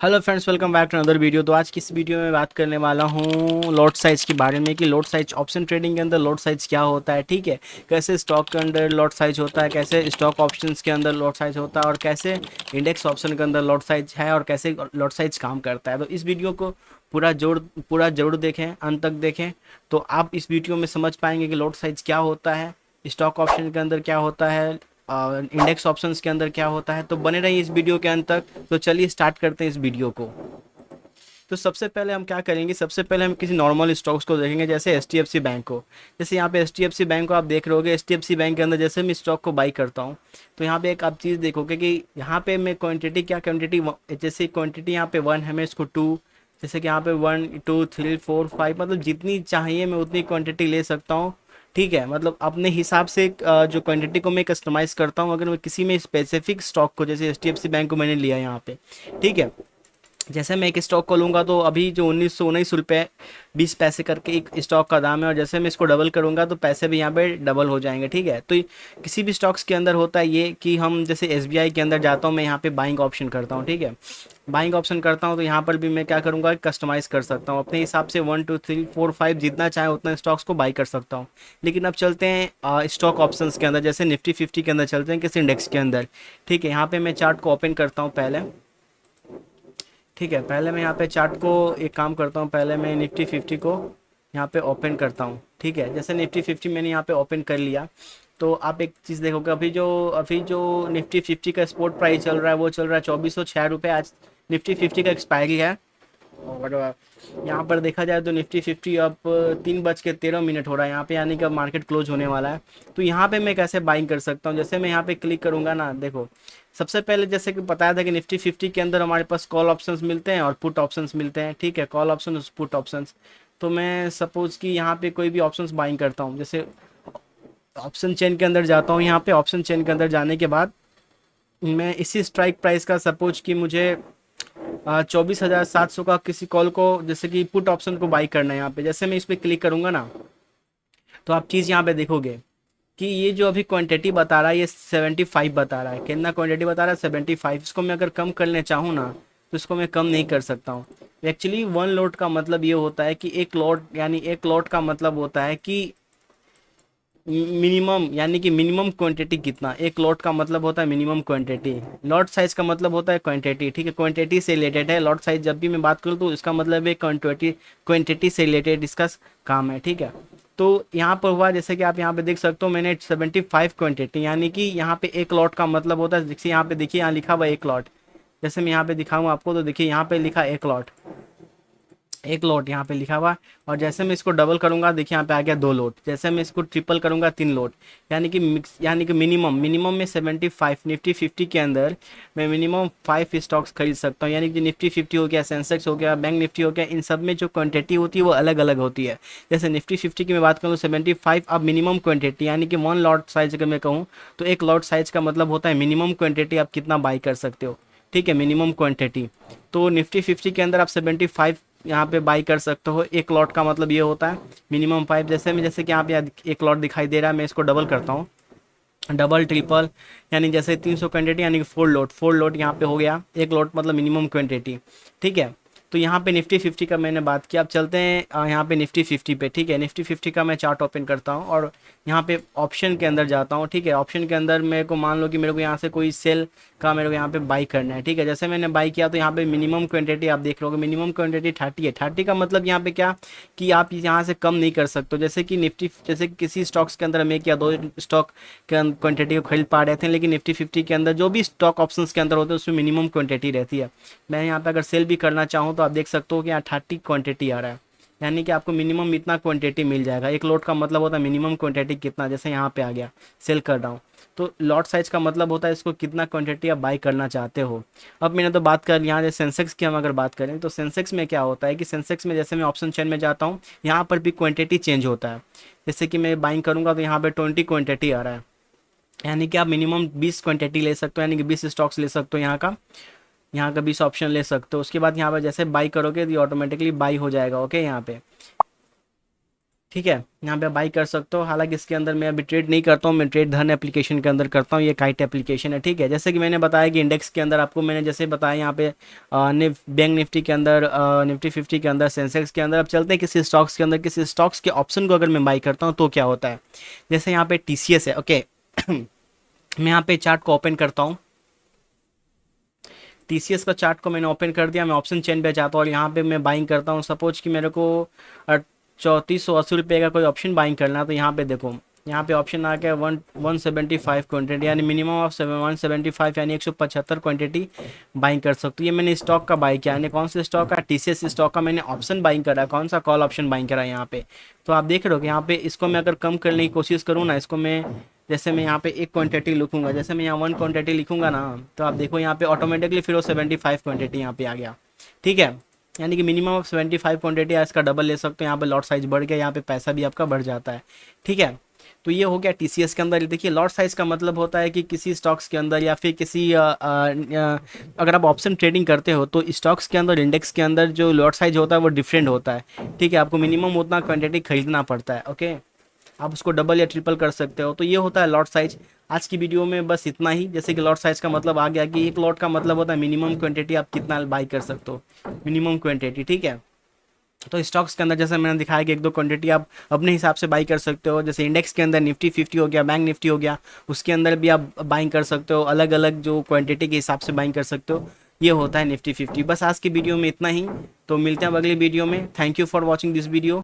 Hello friends, welcome back to another video. तो आज की इस वीडियो में बात करने वाला हूँ लॉट साइज के बारे में कि लॉट साइज ऑप्शन ट्रेडिंग के अंदर लॉट साइज क्या होता है। ठीक है, कैसे स्टॉक के अंदर लॉट साइज होता है, कैसे स्टॉक ऑप्शंस के अंदर लॉट साइज होता है और कैसे इंडेक्स ऑप्शन के अंदर लॉट साइज है और कैसे लॉट साइज काम करता है। तो इस वीडियो को पूरा जरूर देखें, अंत तक देखें, तो आप इस वीडियो में समझ पाएंगे कि लॉट साइज क्या होता है, स्टॉक ऑप्शन के अंदर क्या होता है, इंडेक्स ऑप्शंस के अंदर क्या होता है। तो बने रहिए इस वीडियो के अंत तक। तो चलिए स्टार्ट करते हैं इस वीडियो को। तो सबसे पहले हम क्या करेंगे, सबसे पहले हम किसी नॉर्मल स्टॉक्स को देखेंगे, जैसे H D F C bank को। जैसे यहाँ पे H D F C bank को आप देख रहे होगे, H D F C bank के अंदर जैसे मैं स्टॉक को बाई करता हूँ तो यहाँ पे एक आप चीज़ देखोगे कि यहाँ पे मैं क्वांटिटी क्या क्वांटिटी, जैसे क्वांटिटी यहाँ पे 1 है, मैं इसको 2, जैसे कि यहाँ पे 1 2 3 4 5, मतलब जितनी चाहिए मैं उतनी क्वांटिटी ले सकता हूँ। ठीक है, मतलब अपने हिसाब से जो क्वांटिटी को मैं कस्टमाइज़ करता हूँ। अगर मैं किसी में स्पेसिफिक स्टॉक को, जैसे H D F C bank को मैंने लिया यहाँ पे, ठीक है, जैसे मैं एक स्टॉक को लूँगा तो अभी जो 1919 रुपये 20 पैसे करके एक स्टॉक का दाम है, और जैसे मैं इसको डबल करूँगा तो पैसे भी यहाँ पे डबल हो जाएंगे। ठीक है, तो किसी भी स्टॉक्स के अंदर होता है ये कि हम जैसे एसबीआई के अंदर जाता हूँ, मैं यहाँ पे बाइंग ऑप्शन करता हूँ। ठीक है, बाइंग ऑप्शन करता हूँ तो यहाँ पर भी मैं क्या करूँगा, कस्टमाइज़ कर सकता हूँ अपने हिसाब से, 1 2 3 4 5 जितना चाहे उतना स्टॉक्स को बाई कर सकता हूँ। लेकिन अब चलते हैं स्टॉक ऑप्शंस के अंदर, जैसे निफ्टी 50 के अंदर चलते हैं, किस इंडेक्स के अंदर। ठीक है, यहाँ पे मैं चार्ट को ओपन करता हूँ पहले। ठीक है, पहले मैं यहाँ पे चार्ट को एक काम करता हूँ, पहले मैं निफ्टी 50 को यहाँ पे ओपन करता हूँ। ठीक है, जैसे निफ्टी 50 मैंने यहाँ पे ओपन कर लिया तो आप एक चीज़ देखोगे, अभी जो निफ्टी 50 का स्पॉट प्राइस चल रहा है वो चल रहा है 2406 रुपये। आज निफ्टी 50 का एक्सपायरी है। और यहाँ पर देखा जाए तो निफ्टी 50 अब 3:13 हो रहा है यहाँ पे, यानी कि अब मार्केट क्लोज होने वाला है। तो यहाँ पे मैं कैसे बाइंग कर सकता हूँ, जैसे मैं यहाँ पे क्लिक करूँगा ना, देखो सबसे पहले जैसे कि बताया था कि निफ्टी 50 के अंदर हमारे पास कॉल ऑप्शंस मिलते हैं और पुट ऑप्शंस मिलते हैं। ठीक है, कॉल ऑप्शन और पुट ऑप्शंस। तो मैं सपोज कि यहाँ पे कोई भी ऑप्शंस बाइंग करता हूँ, जैसे ऑप्शन चेन के अंदर जाता हूँ। यहाँ पे ऑप्शन चेन के अंदर जाने के बाद मैं इसी स्ट्राइक प्राइस का, सपोज कि मुझे 24,700 का किसी कॉल को, जैसे कि पुट ऑप्शन को बाई करना है यहाँ पे, जैसे मैं इस पर क्लिक करूंगा ना तो आप चीज़ यहाँ पे देखोगे कि ये जो अभी क्वांटिटी बता रहा है ये 75 बता रहा है। कितना क्वांटिटी बता रहा है? 75। इसको मैं अगर कम करने चाहूँ ना तो इसको मैं कम नहीं कर सकता हूँ। एक्चुअली वन लोट का मतलब ये होता है कि एक लॉट, यानी एक लॉट का मतलब होता है कि मिनिमम, यानी कि मिनिमम क्वांटिटी कितना, एक लॉट का मतलब होता है मिनिमम क्वांटिटी। लॉट साइज का मतलब होता है क्वांटिटी। ठीक है, क्वांटिटी से रिलेटेड है लॉट साइज। जब भी मैं बात करूँ तो इसका मतलब है क्वांटिटी, क्वांटिटी से रिलेटेड इसका काम है। ठीक है, तो यहाँ पर हुआ, जैसे कि आप यहाँ पे देख सकते हो, मैंने 75 क्वांटिटी, यानी कि यहाँ पे एक लॉट का मतलब होता है, जैसे यहाँ पे देखिए, यहाँ लिखा हुआ एक लॉट। जैसे मैं यहाँ पे दिखाऊँ आपको तो देखिए यहाँ पे लिखा एक लॉट, एक लोट यहाँ पे लिखा हुआ है। और जैसे मैं इसको डबल करूंगा देखिए यहाँ पे आ गया 2 लोट। जैसे मैं इसको ट्रिपल करूंगा 3 लोट। यानी कि मिक्स, यानी कि मिनिमम मिनिमम में 75, निफ्टी 50 के अंदर मैं मिनिमम 5 स्टॉक्स खरीद सकता हूँ। यानी कि निफ्टी 50 हो गया, सेंसेक्स हो गया, बैंक निफ्टी हो गया, इन सब में जो क्वांटिटी होती है वो अलग अलग होती है। जैसे निफ्टी 50 की मैं बात करूँ 75 अब मिनिमम क्वांटिटी, यानी कि 1 लॉट साइज अगर मैं कहूँ तो एक लॉट साइज का मतलब होता है मिनिमम क्वांटिटी आप कितना बाई कर सकते हो। ठीक है, मिनिमम क्वांटिटी। तो निफ्टी 50 के अंदर आप 75 यहाँ पे बाई कर सकते हो। एक लॉट का मतलब ये होता है मिनिमम 5। जैसे में, जैसे कि यहाँ पे एक लॉट दिखाई दे रहा है, मैं इसको डबल करता हूँ, डबल ट्रिपल, यानी जैसे 300 क्वांटिटी, यानी कि 4 लोट, 4 लोट यहाँ पे हो गया। एक लॉट मतलब मिनिमम क्वांटिटी। ठीक है, तो यहाँ पे निफ्टी 50 का मैंने बात किया। अब चलते हैं यहाँ पे निफ्टी 50 पे। ठीक है, निफ्टी 50 का मैं चार्ट ओपन करता हूँ और यहाँ पे ऑप्शन के अंदर जाता हूँ। ठीक है, ऑप्शन के अंदर मेरे को, मान लो कि मेरे को यहाँ से कोई सेल का मेरे को यहाँ पे बाई करना है। ठीक है, जैसे मैंने बाई किया तो यहाँ पे मिनिमम क्वांटिटी आप देख लोगे, मिनिमम क्वांटिटी 30 है। 30 का मतलब यहाँ पे क्या, कि आप यहाँ से कम नहीं कर सकते। जैसे कि निफ्टी, जैसे किसी स्टॉक्स के अंदर हम एक या दो स्टॉक के क्वांटिटी को खरीद पा रहे थे, लेकिन निफ्टी 50 के अंदर जो भी स्टॉक ऑप्शंस के अंदर होते हैं उसमें मिनिमम क्वांटिटी रहती है। मैं यहाँ पे अगर सेल भी करना चाहूँ तो आप देख सकते हो कि यहाँ 30 क्वांटिटी आ रहा है, यानी कि आपको मिनिमम इतना क्वांटिटी मिल जाएगा। एक लॉट का मतलब होता है मिनिमम क्वांटिटी कितना, जैसे यहाँ पे आ गया सेल कर रहा हूँ। तो लॉट साइज का मतलब होता है इसको कितना क्वांटिटी आप बाई करना चाहते हो। अब मैंने तो बात कर यहाँ जैसे सेंसेक्स की हम अगर बात करें तो सेंसेक्स में क्या होता है कि सेंसेक्स में जैसे मैं ऑप्शन चेन में जाता हूँ, यहाँ पर भी क्वांटिटी चेंज होता है। जैसे कि मैं बाइंग करूँगा तो यहाँ पे 20 क्वांटिटी आ रहा है, यानी कि आप मिनिमम 20 क्वांटिटी ले सकते हो, यानी कि 20 स्टॉक्स ले सकते हो यहाँ का 20 ऑप्शन ले सकते हो। उसके बाद यहाँ पर जैसे बाई करोगे तो ऑटोमेटिकली बाई हो जाएगा। ओके, यहाँ पे ठीक है, यहाँ पे बाई कर सकते हो। हालांकि इसके अंदर मैं अभी ट्रेड नहीं करता हूँ, मैं ट्रेड धन एप्लीकेशन के अंदर करता हूँ, ये काइट एप्लीकेशन है। ठीक है, जैसे कि मैंने बताया कि इंडेक्स के अंदर आपको मैंने जैसे बताया यहाँ पे बैंक निफ्टी के अंदर, निफ्टी 50 के अंदर, सेंसेक्स के अंदर। अब चलते हैं किसी स्टॉक्स के अंदर, किसी स्टॉक्स के ऑप्शन को अगर मैं बाई करता हूँ तो क्या होता है। जैसे यहाँ पे टीसीएस है, ओके। मैं यहाँ पे चार्ट को ओपन करता हूँ। टीसीएस का चार्ट को मैंने ओपन कर दिया, मैं ऑप्शन चेन पे जाता हूँ और यहाँ पे मैं बाइंग करता हूँ। सपोज कि मेरे को 3480 रुपये का कोई ऑप्शन बाइंग करना है, तो यहाँ पे देखो, यहाँ पे ऑप्शन आ गया 175 क्वांटिटी, यानी मिनिमम ऑफ 175, यानी 175 क्वांटिटी बाइंग कर सकते हो। ये मैंने स्टॉक का बाई किया, यानी कौन से स्टॉक का, टीसीएस स्टॉक का मैंने ऑप्शन बाइंग करा, कौन सा, कॉल ऑप्शन बाइंग करा यहाँ पे। तो आप देख रहे हो कि यहाँ पे इसको मैं अगर कम करने की कोशिश करूँ ना, इसको मैं, जैसे मैं यहाँ पे एक क्वांटिटी लिखूंगा, जैसे मैं यहाँ 1 क्वांटिटी लिखूंगा ना, तो आप देखो यहाँ पे ऑटोमेटिकली फिर वो 75 क्वांटिटी यहाँ पे आ गया। ठीक है, यानी कि मिनिमम ऑफ 75 क्वांटिटी इसका डबल ले सकते हो। यहाँ पे लॉट साइज बढ़ गया, यहाँ पे पैसा भी आपका बढ़ जाता है। ठीक है, तो ये हो गया टीसीएस के अंदर। देखिए, लॉट साइज का मतलब होता है कि किसी स्टॉक्स के अंदर या फिर किसी अगर आप ऑप्शन ट्रेडिंग करते हो तो स्टॉक्स के अंदर, इंडेक्स के अंदर जो लॉट साइज होता है वो डिफरेंट होता है। ठीक है, आपको मिनिमम उतना क्वांटिटी खरीदना पड़ता है। ओके, आप उसको डबल या ट्रिपल कर सकते हो। तो ये होता है लॉट साइज। आज की वीडियो में बस इतना ही। जैसे कि लॉट साइज का मतलब आ गया कि एक लॉट का मतलब होता है मिनिमम क्वांटिटी आप कितना बाई कर सकते हो, मिनिमम क्वांटिटी। ठीक है, तो स्टॉक्स के अंदर जैसे मैंने दिखाया कि एक दो क्वांटिटी आप अपने हिसाब से बाई कर सकते हो। जैसे इंडेक्स के अंदर निफ्टी 50 हो गया, बैंक निफ्टी हो गया, उसके अंदर भी आप बाइंग कर सकते हो, अलग अलग जो क्वांटिटी के हिसाब से बाइंग कर सकते हो। ये होता है निफ्टी 50। बस आज की वीडियो में इतना ही, तो मिलते हैं अब अगली वीडियो में। Thank you for watching this video.